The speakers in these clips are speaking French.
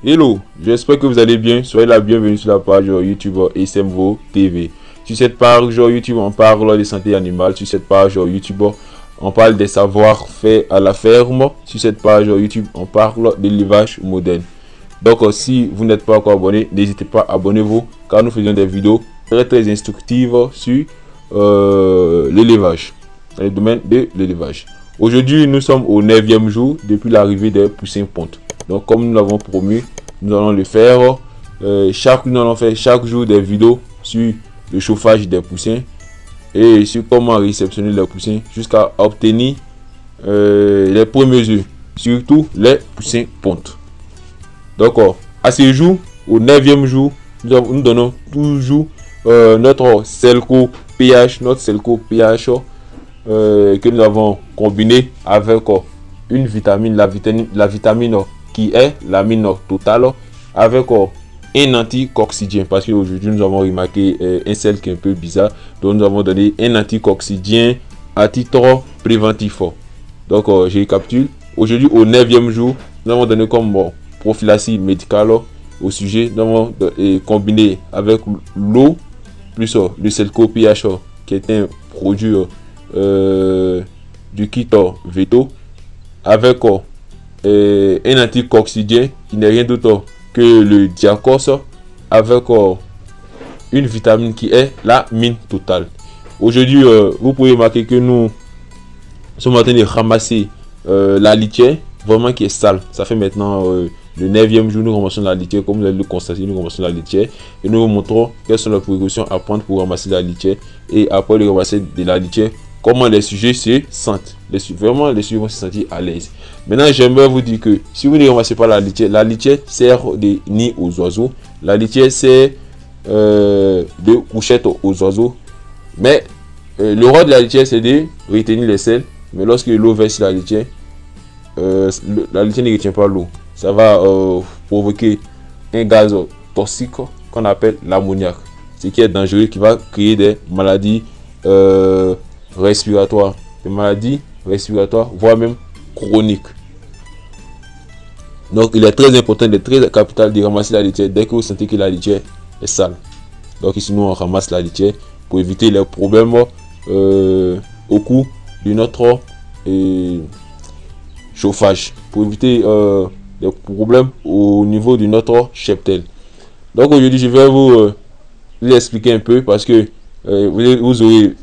Hello, j'espère que vous allez bien. Soyez la bienvenue sur la page YouTube SMVO TV. Sur cette page YouTube, on parle de santé animale. Sur cette page YouTube, on parle des savoir-faire à la ferme. Sur cette page YouTube, on parle de l'élevage moderne. Donc, si vous n'êtes pas encore abonné, n'hésitez pas à abonnez-vous car nous faisons des vidéos très instructives sur l'élevage, dans le domaine de l'élevage. Aujourd'hui, nous sommes au 9e jour depuis l'arrivée des poussins pontes. Donc, comme nous l'avons promis, nous allons le faire. Nous allons faire chaque jour des vidéos sur le chauffage des poussins et sur comment réceptionner les poussins jusqu'à obtenir les premiers œufs, surtout les poussins pontes. Donc, à ce jour, au 9e jour, nous donnons toujours notre Selco pH, que nous avons combiné avec une vitamine, la vitamine qui est l'amine totale, avec un anticoxydien, parce qu'aujourd'hui nous avons remarqué un sel qui est un peu bizarre, donc nous avons donné un anticoxydien à titre préventif. Donc je récapitule, aujourd'hui au 9e jour, nous avons donné comme prophylaxie médicale au sujet, nous avons combiné avec l'eau plus le Selco pH qui est un produit du kit Veto, avec un anticoxydien qui n'est rien d'autre que le Diakos, avec une vitamine qui est la mine totale. Aujourd'hui, vous pouvez remarquer que nous sommes en train de ramasser la litière, vraiment qui est sale. Ça fait maintenant le 9e jour, nous ramassons la litière. Comme vous allez le constater, nous ramassons la litière et nous vous montrons quelles sont les précautions à prendre pour ramasser la litière. Et après le ramasser de la litière, comment les sujets se sentent. Vraiment, les sujets vont se sentir à l'aise. Maintenant, j'aimerais vous dire que si vous ne ramassez pas la litière sert de nid aux oiseaux. La litière sert de couchette aux oiseaux. Mais le rôle de la litière, c'est de retenir les sels. Mais lorsque l'eau verse sur la litière ne retient pas l'eau. Ça va provoquer un gaz toxique qu'on appelle l'ammoniac. Ce qui est dangereux, qui va créer des maladies respiratoires, voire même chroniques. Donc il est très important, il est très capital de ramasser la litière dès que vous sentez que la litière est sale. Donc ici nous on ramasse la litière pour éviter les problèmes au cours de notre chauffage, pour éviter les problèmes au niveau de notre cheptel. Donc aujourd'hui je vais vous expliquer un peu, parce que vous aurez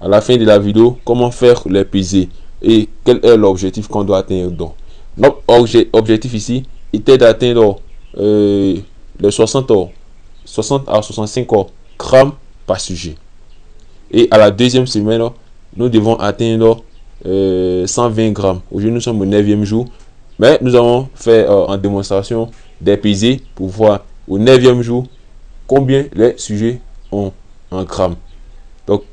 à la fin de la vidéo comment faire les pesées et quel est l'objectif qu'on doit atteindre. Donc notre objectif ici était d'atteindre les 60 à 65 grammes par sujet, et à la deuxième semaine nous devons atteindre 120 grammes. Aujourd'hui nous sommes au 9e jour, mais nous avons fait en démonstration des pesées pour voir au 9e jour combien les sujets ont en grammes. Donc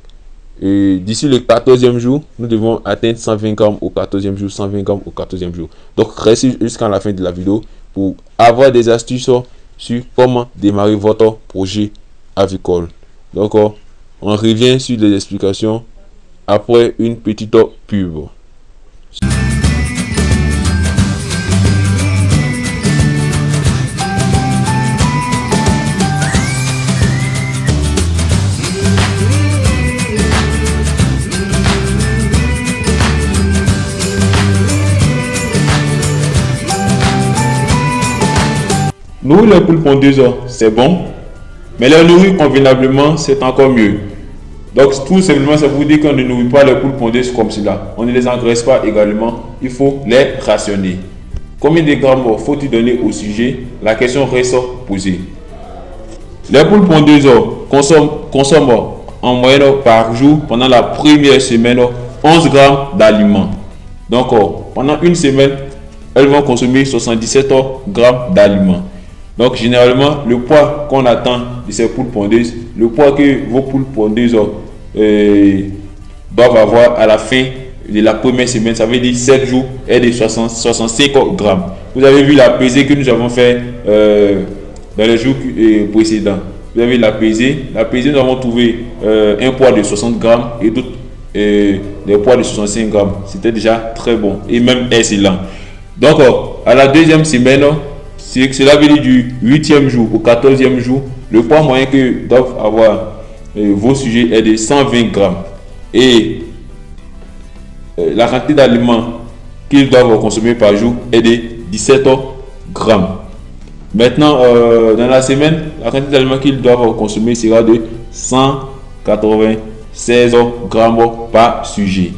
d'ici le 14e jour, nous devons atteindre 120 grammes au 14e jour, 120 grammes au 14e jour. Donc restez jusqu'à la fin de la vidéo pour avoir des astuces sur comment démarrer votre projet avicole. Donc on revient sur les explications après une petite pub. Nourrir les poules pondeuses, c'est bon, mais les nourrir convenablement, c'est encore mieux. Donc tout simplement, c'est pour dire qu'on ne nourrit pas les poules pondeuses comme cela. On ne les engraisse pas également, il faut les rationner. Combien de grammes faut-il donner au sujet? La question reste posée. Les poules pondeuses consomment en moyenne par jour pendant la première semaine 11 grammes d'aliments. Donc pendant une semaine, elles vont consommer 77 grammes d'aliments. Donc généralement, le poids qu'on attend de ces poules pondeuses, le poids que vos poules pondeuses doivent avoir à la fin de la première semaine, ça veut dire 7 jours, est de 65 grammes. Vous avez vu la pesée que nous avons fait dans les jours précédents. Vous avez la pesée, nous avons trouvé un poids de 60 grammes et d'autres des poids de 65 grammes. C'était déjà très bon et même excellent. Donc à la deuxième semaine, cela veut dire du 8e jour au 14e jour, le poids moyen que doivent avoir vos sujets est de 120 grammes. Et la quantité d'aliments qu'ils doivent consommer par jour est de 17 grammes. Maintenant, dans la semaine, la quantité d'aliments qu'ils doivent consommer sera de 196 grammes par sujet.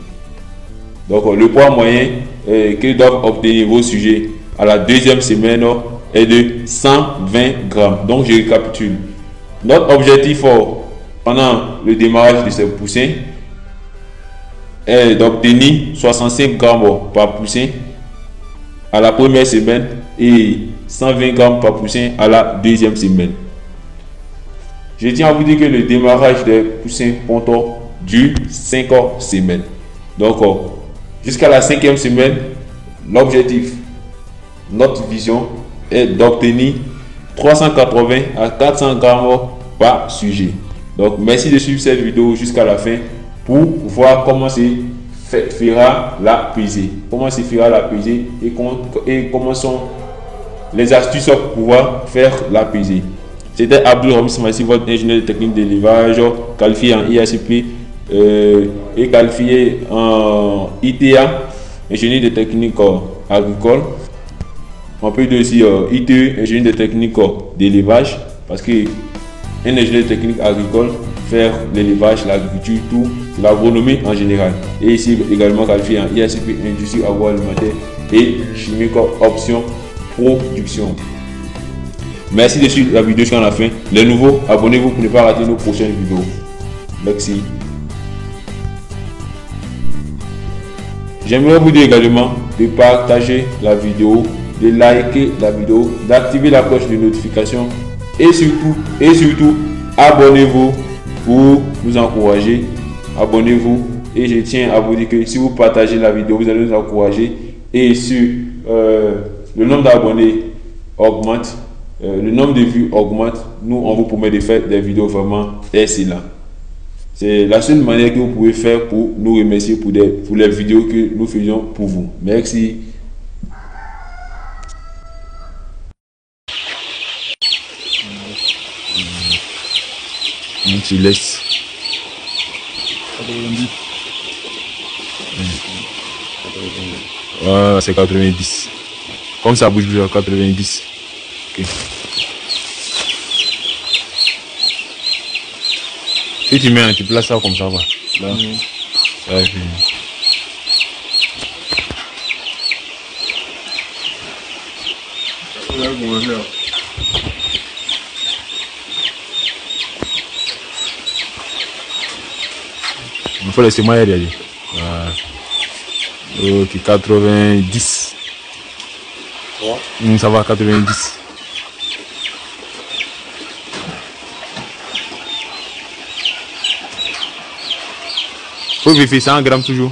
Donc, le poids moyen qu'ils doivent obtenir vos sujets à la deuxième semaine est de 120 grammes. Donc, je récapitule. Notre objectif pendant le démarrage de ces poussins est d'obtenir 65 grammes par poussin à la première semaine et 120 grammes par poussin à la deuxième semaine. Je tiens à vous dire que le démarrage des poussins pontons dure 5 semaines. Donc, jusqu'à la 5e semaine, l'objectif, notre vision est d'obtenir 380 à 400 grammes par sujet. Donc, merci de suivre cette vidéo jusqu'à la fin pour voir comment se fera la pesée. Comment se fera la pesée et comment sont les astuces pour pouvoir faire la pesée. C'était Abdul Ramis Massi, votre ingénieur de technique d'élevage, qualifié en IACP et qualifié en ITA, ingénieur de technique agricole. On peut dire aussi ITE, ingénieur de technique d'élevage, parce que un ingénieur de technique agricole faire l'élevage, l'agriculture, tout, l'agronomie en général. Et ici également qualifié en IACP, industrie agroalimentaire et chimique option production. Merci de suivre la vidéo jusqu'à la fin. Les nouveaux, abonnez-vous pour ne pas rater nos prochaines vidéos. Merci. J'aimerais vous dire également de partager la vidéo, de liker la vidéo, d'activer la cloche de notification et surtout abonnez-vous pour nous encourager. Abonnez-vous et je tiens à vous dire que si vous partagez la vidéo, vous allez nous encourager et si le nombre d'abonnés augmente, le nombre de vues augmente, nous on vous promet de faire des vidéos vraiment excellentes. C'est la seule manière que vous pouvez faire pour nous remercier pour les vidéos que nous faisons pour vous. Merci. Tu laisses. 90. Ah, c'est 90. Comme ça bouge à 90. Ok. Si tu mets, tu places ça comme ça va. Là. Ça va finir. Il faut laisser moi y aller. Ok, 90. Ça va, 90. Faut vérifier 100 grammes toujours.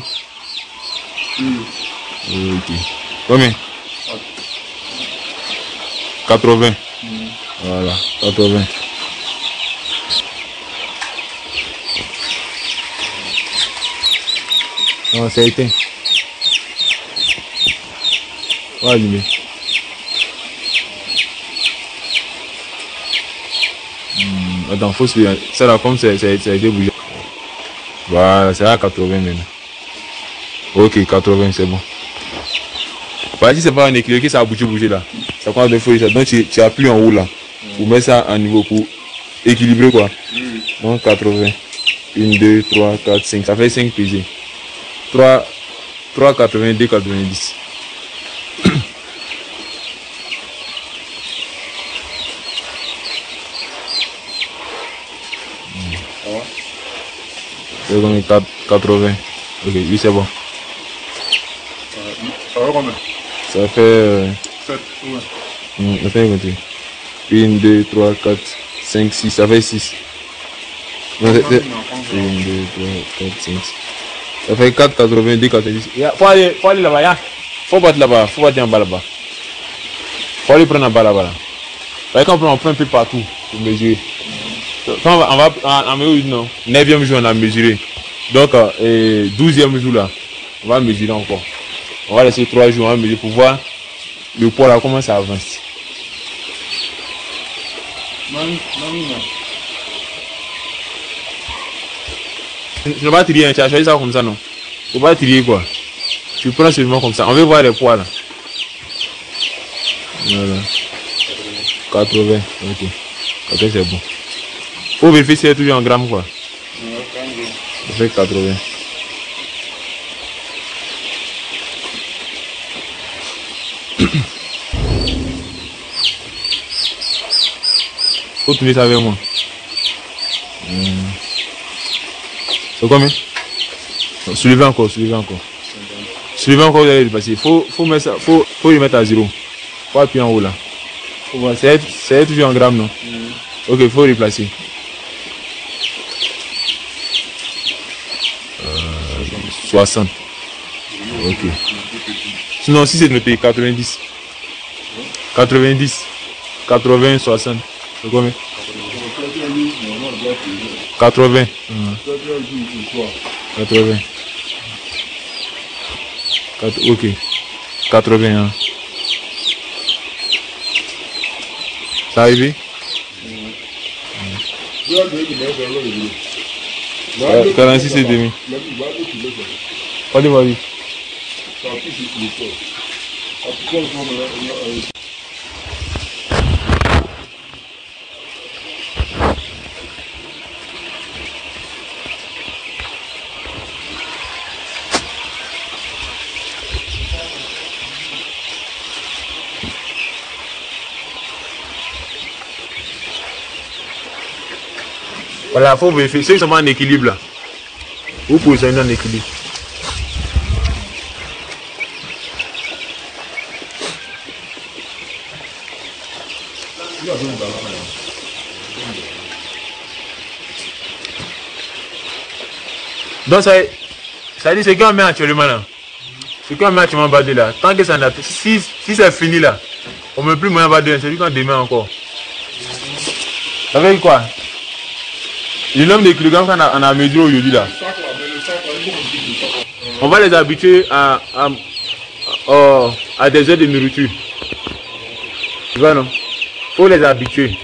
Ok. Combien? 80. Voilà, 80. Non, ça a été. Ouais, allumer. Attends, faut se... Ça là, comme ça a été bougé. Voilà, c'est à 80 maintenant. Ok, 80, c'est bon. Bah, si c'est pas un équilibre, que ça a bougé là. Ça prend des feuilles, donc tu appuies en haut là. Pour mettre ça à niveau pour équilibrer quoi. Donc 80. 1, 2, 3, 4, 5. Ça fait 5 pesées. 3, 82, 90. C'est comme 80. Ok, oui, c'est bon. Ça va combien? Ça fait. 7, ouais. Ça fait 1, 2, 3, 4, 5, 6. Ça fait 6. Non, 1, 2, 3, 4, 5. Ça fait 4, 82, 90. Faut aller là-bas, ya. Faut battre là-bas. Faut battre en bas là-bas. Faut aller prendre en bas là-bas. Par exemple, on prend un peu partout pour mesurer. Quand on va en 9e jour, on a mesuré. Donc, 12e jour là, on va mesurer encore. On va laisser 3 jours, on va mesurer pour voir le poids là, comment ça avance. Tu ne vas pas trier, tu as choisi ça comme ça, non? Faut pas trier quoi. Tu prends seulement comme ça. On veut voir les poids là. Voilà. 80, ok. 80 c'est bon. Faut vérifier si c'est toujours en grammes quoi. On fait 80. Faut tourner ça avec moi. C'est combien? Soulevez encore, soulevez encore. Soulevez encore, vous allez le passer. Faut mettre ça, faut le mettre à 0. Faut appuyer en haut là. Faut voir, c'est toujours en grammes, non? Ok, il faut replacer. 60. Ok. Sinon, si c'est noté 90. 90. 80, 60. C'est combien? 80. 80. Ok. 81. Ça arrivé? 46 et demi. Allez, voilà, il faut vérifier. Ceux qui sont en équilibre là. Vous positionnez en équilibre. Donc ça dit ce qu'on met actuellement là. Ce qu'on met actuellement bas de là. Tant que ça n'a pas. Si c'est fini là, on ne met plus moyen bas de là. C'est lui qu'on démet encore. Ça veut dire quoi? Le nombre de kilogrammes qu'on a mesuré aujourd'hui là. On va les habituer à des heures de nourriture. Tu vois non? Faut les habituer.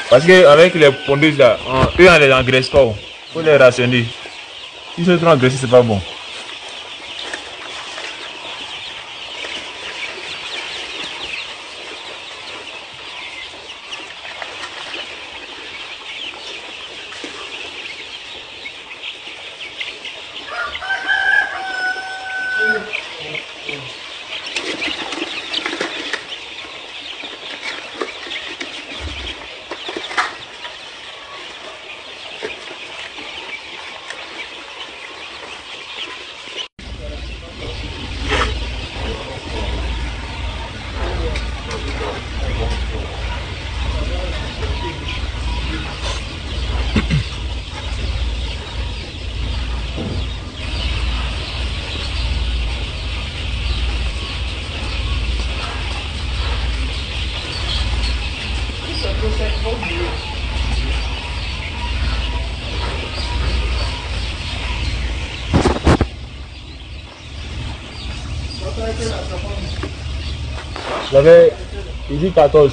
Parce qu'avec les pondeuses là, eux on les engraisse pas. Faut les rationner. Si c'est trop engraissé, c'est pas bon. J'avais dit 14.